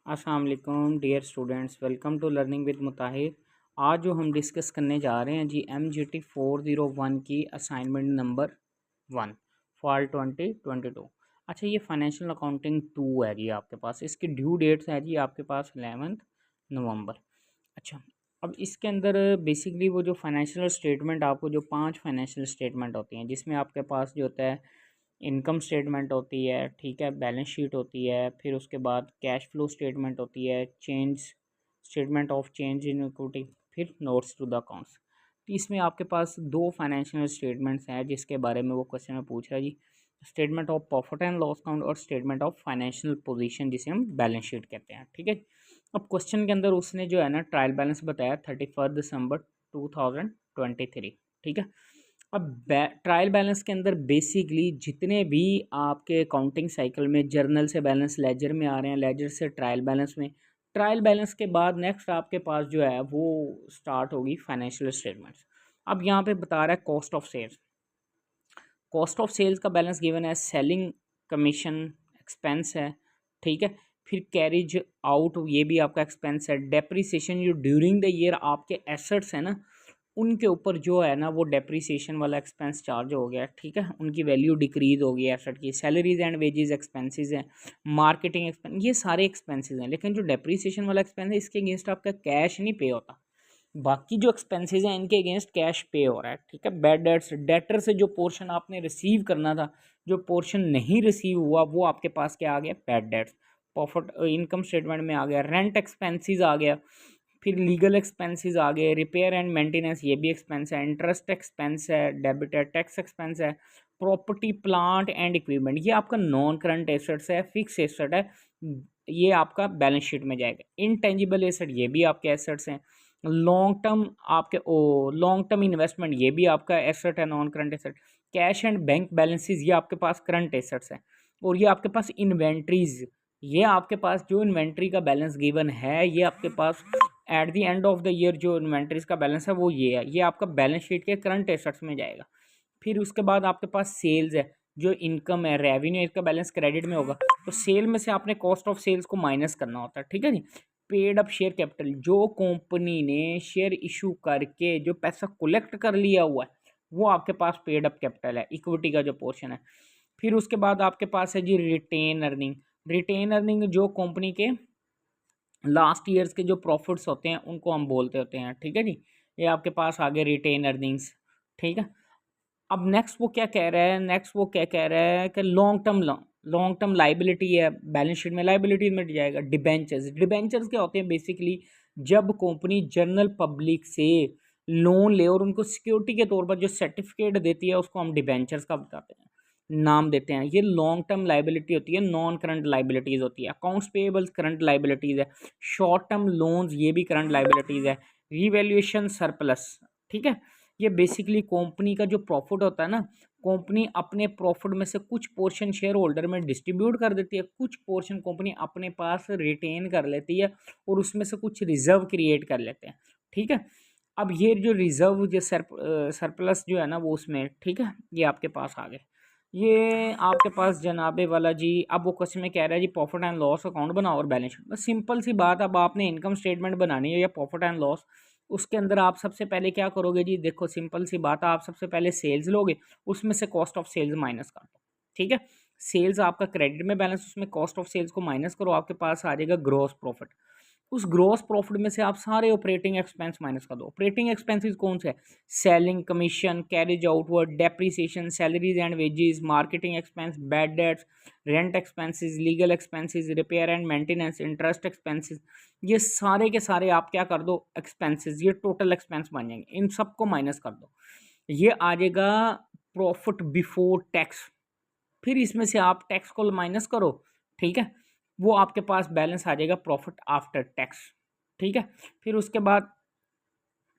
अस्सलाम वालेकुम dear students, welcome to learning with Mutahir. आज जो हम डिस्कस करने जा रहे हैं जी MGT 401 की असाइनमेंट नंबर 1 फॉल 2022। अच्छा, ये फाइनेंशियल अकाउंटिंग 2 है जी आपके पास। इसकी ड्यू डेट्स है जी आपके पास 11 नवंबर। अच्छा, अब इसके अंदर बेसिकली वो जो फाइनेंशियल स्टेटमेंट, आपको जो 5 फाइनेंशियल स्टेटमेंट होती हैं, जिसमें आपके पास जो होता है इनकम स्टेटमेंट होती है, ठीक है, बैलेंस शीट होती है, फिर उसके बाद कैश फ्लो स्टेटमेंट होती है, change statement of change in equity, फिर नोट्स टू द अकाउंट्स। तो इसमें आपके पास दो फाइनेंशियल स्टेटमेंट्स हैं जिसके बारे में वो क्वेश्चन में पूछ रहा है जी। Statement of profit and loss account और स्टेटमेंट ऑफ फाइनेंशियल पोजीशन, जिसे हम बैलेंस शीट कहते हैं, ठीक है। अब क्वेश्चन के अंदर उसने जो है ना ट्रायल बैलेंस बताया 31 दिसंबर 2023, ठीक है। अब ट्रायल बैलेंस के अंदर बेसिकली जितने भी आपके अकाउंटिंग साइकिल में जर्नल से बैलेंस लेजर में आ रहे हैं, लेजर से ट्रायल बैलेंस में, ट्रायल बैलेंस के बाद नेक्स्ट आपके पास जो है वो स्टार्ट होगी फाइनेंशियल स्टेटमेंट्स। अब यहाँ पे बता रहा है cost of sales. Cost of sales का बैलेंस गिवन है, सेलिंग कमीशन एक्सपेंस है, ठीक है। फिर कैरिज आउट, ये भी आपका एक्सपेंस है। डेप्रिसिएशन, जो ड्यूरिंग द ईयर आपके एसेट्स है ना, उनके ऊपर जो है ना वो डेप्रिसिएशन वाला एक्सपेंस चार्ज हो गया, ठीक है, उनकी वैल्यू डिक्रीज हो गई एसेट की। सैलरीज एंड वेजेस एक्सपेंसेस हैं, मार्केटिंग एक्सपेंस, ये सारे एक्सपेंसेस हैं। लेकिन जो डेप्रिसिएशन वाला एक्सपेंस है, इसके अगेंस्ट आपका कैश नहीं पे होता। बाकी जो एक्सपेंसेस हैं इनके अगेंस्ट कैश पे हो रहा है, ठीक है। बैड डेट्स, डेटर से जो पोर्शन आपने रिसीव करना था, जो पोर्शन नहीं रिसीव हुआ, वो आपके पास क्या आ गया, bad debts. Profit income statement में आ गया। रेंट एक्सपेंसेस आ गया। फिर लीगल एक्सपेंसेस आ गए। रिपेयर एंड मेंटेनेंस, ये भी एक्सपेंस है। इंटरेस्ट एक्सपेंस है। डेबिट है। टैक्स एक्सपेंस है। प्रॉपर्टी प्लांट एंड इक्विपमेंट, ये आपका नॉन करंट एसेट्स है, फिक्स एसेट है, ये आपका बैलेंस शीट में जाएगा। इनटेंजिबल एसेट, ये भी आपके एसेट्स हैं। लॉन्ग टर्म आपके लॉन्ग टर्म इन्वेस्टमेंट, ये भी आपका एसेट है, non current asset. Cash and bank balances, ये आपके पास करंट एसेट्स हैं। और ये आपके पास इन्वेंट्रीज, ये आपके पास जो इन्वेंट्री का बैलेंस गिवन है, ये आपके पास at the end of the year जो इन्वेंट्रीज का बैलेंस है वो ये है, ये आपका बैलेंस शीट के करंट एसेट्स में जाएगा। फिर उसके बाद आपके पास सेल्स है, जो इनकम है, रेवेन्यू, इसका बैलेंस क्रेडिट में होगा। तो सेल में से आपने कॉस्ट ऑफ सेल्स को माइनस करना होता है, ठीक है जी। पेड अप शेयर कैपिटल, जो कंपनी ने शेयर इशू करके जो पैसा कलेक्ट कर लिया हुआ है, वो आपके पास पेड अप कैपिटल है, इक्विटी का जो पोर्शन है। फिर उसके बाद आपके पास है जी रिटेन अर्निंग। रिटेन अर्निंग जो कंपनी के लास्ट ईयर्स के जो प्रॉफिट्स होते हैं उनको हम बोलते होते हैं, ठीक है जी। ये आपके पास आगे रिटेन अर्निंग्स, ठीक है। अब नेक्स्ट वो क्या कह रहा है, नेक्स्ट वो क्या कह रहा है कि लॉन्ग टर्म लाइबिलिटी है, बैलेंस शीट में लाइबिलिटीज में जाएगा। डिबेंचर्स, डिबेंचर्स क्या होते हैं बेसिकली, जब कंपनी जनरल पब्लिक से लोन ले और उनको सिक्योरिटी के तौर पर जो सर्टिफिकेट देती है, उसको हम डिबेंचर्स का बताते हैं, नाम देते हैं। ये लॉन्ग टर्म लाइबिलिटी होती है, नॉन करंट लाइबिलिटीज होती है। अकाउंट्स पेएबल्स करंट लाइबिलिटीज है। शॉर्ट टर्म लोन्स, ये भी करंट लाइबिलिटीज है। रिवैल्यूएशन सरप्लस, ठीक है। ये बेसिकली कंपनी का जो प्रॉफिट होता है ना, कंपनी अपने प्रॉफिट में से कुछ पोर्शन शेयर होल्डर में डिस्ट्रीब्यूट कर देती है, कुछ पोर्शन कंपनी अपने पास रिटेन कर लेती है, और उसमें से कुछ रिजर्व क्रिएट कर लेते हैं, ठीक है। अब ये जो रिजर्व जो सरप्लस जो है ना वो उसमें, ठीक है, ये आपके पास आ गए। ये आपके पास जनाबे वाला जी। अब वो क्वेश्चन में कह रहा है जी प्रॉफिट एंड लॉस अकाउंट बनाओ और बैलेंस शीट। बस सिंपल सी बात, अब आपने इनकम स्टेटमेंट बनानी है या प्रॉफिट एंड लॉस, उसके अंदर आप सबसे पहले क्या करोगे जी, देखो सिंपल सी बात है, आप सबसे पहले सेल्स लोगे, उसमें से कॉस्ट ऑफ सेल्स माइनस कर दो, ठीक है। सेल्स आपका क्रेडिट में बैलेंस, उसमें कॉस्ट ऑफ सेल्स को माइनस करो, आपके पास आ जाएगा ग्रॉस प्रॉफिट। उस ग्रॉस प्रॉफिट में से आप सारे ऑपरेटिंग एक्सपेंस माइनस कर दो। ऑपरेटिंग एक्सपेंसेस कौन से है, selling commission, carriage outward, depreciation, salaries and wages, marketing expense, bad debts, rent expenses, legal expenses, repair and maintenance, interest expenses, ये सारे के सारे आप क्या कर दो, एक्सपेंसेस, ये टोटल एक्सपेंस बन जाएंगे, इन सबको माइनस कर दो। ये आ जाएगा प्रॉफिट बिफोर टैक्स। फिर इसमें से आप टैक्स को माइनस करो, ठीक है, वो आपके पास बैलेंस आ जाएगा प्रॉफिट आफ्टर टैक्स, ठीक है। फिर उसके बाद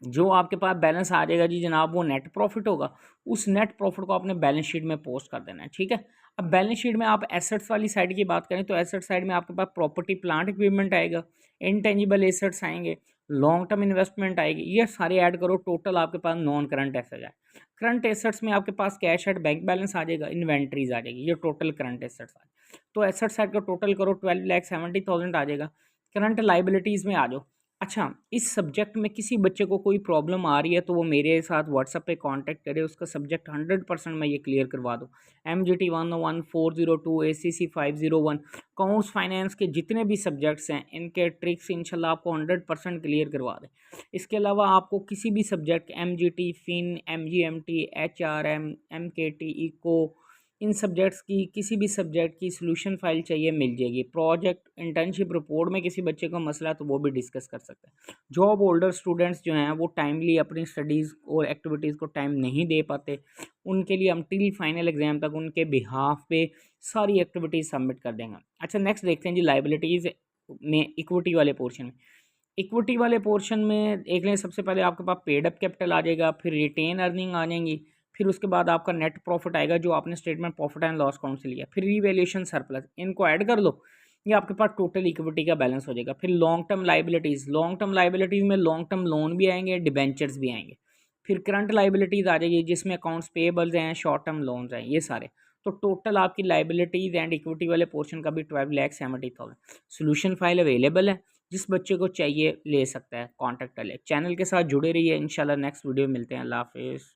जो आपके पास बैलेंस आ जाएगा जी जनाब, वो नेट प्रॉफिट होगा। उस नेट प्रॉफिट को आपने बैलेंस शीट में पोस्ट कर देना है, ठीक है। अब बैलेंस शीट में आप एसेट्स वाली साइड की बात करें तो एसेट साइड में आपके पास प्रॉपर्टी प्लांट इक्विपमेंट आएगा, इनटेंजिबल एसेट्स आएंगे, लॉन्ग टर्म इन्वेस्टमेंट आएगी, ये सारे ऐड करो, टोटल आपके पास नॉन करंट एसेट है। करंट एसेट्स में आपके पास कैश एट बैंक बैलेंस आ जाएगा, इन्वेंट्रीज आ जाएगी, ये टोटल करंट एसेट्स आ जाएगी। तो एसेट साइड का टोटल करो 12,70,000 आ जाएगा। करंट लाइबिलिटीज़ में आ जाओ। अच्छा, इस सब्जेक्ट में किसी बच्चे को कोई प्रॉब्लम आ रही है तो वो मेरे साथ व्हाट्सएप पे कांटेक्ट करे, उसका सब्जेक्ट 100% मैं ये क्लियर करवा दूँ। MGT 101, 402, ACC 501, अकाउंट्स फाइनेंस के जितने भी सब्जेक्ट्स हैं इनके ट्रिक्स इंशाल्लाह आपको 100% क्लियर करवा दें। इसके अलावा आपको किसी भी subject MGT, fin, MGMT, HRM, MKT, eco, इन सब्जेक्ट्स की किसी भी सब्जेक्ट की सॉल्यूशन फाइल चाहिए मिल जाएगी। प्रोजेक्ट, इंटर्नशिप रिपोर्ट में किसी बच्चे का मसला है तो वो भी डिस्कस कर सकते हैं। जॉब होल्डर स्टूडेंट्स जो हैं वो टाइमली अपनी स्टडीज़ और एक्टिविटीज़ को टाइम नहीं दे पाते, उनके लिए हम टिल फाइनल एग्जाम तक उनके बिहाफ पे सारी एक्टिविटीज़ सबमिट कर देंगे। अच्छा, नेक्स्ट देखते हैं जी लाइबिलिटीज़ में इक्विटी वाले पोर्शन में। इक्विटी वाले पोर्शन में देख लें, सबसे पहले आपके पास पेड अप कैपिटल आ जाएगा, फिर रिटेन अर्निंग आ जाएंगी, फिर उसके बाद आपका नेट प्रॉफिट आएगा जो आपने statement profit and loss account से लिया, फिर रीवैल्यूएशन सरप्लस, इनको ऐड कर लो, ये आपके पास टोटल इक्विटी का बैलेंस हो जाएगा। फिर लॉन्ग टर्म लाइबिलिटीज़ में लॉन्ग टर्म लोन भी आएंगे, डिबेंचर्स भी आएंगे। फिर करंट लाइबिलिटीज़ आ जाएगी जिसमें अकाउंट्स पेबल्स हैं, शॉर्ट टर्म लोन्स हैं, ये सारे। तो टोटल आपकी लाइबिलिटीज़ एंड इक्विटी वाले पोर्शन का भी 12,70,000। सोल्यूशन फाइल अवेलेबल है, जिस बच्चे को चाहिए ले सकता है, कॉन्टैक्ट कर ले। चैनल के साथ जुड़े रहिए, इंशाल्लाह नेक्स्ट वीडियो मिलते हैं। अल्लाह हाफिज़।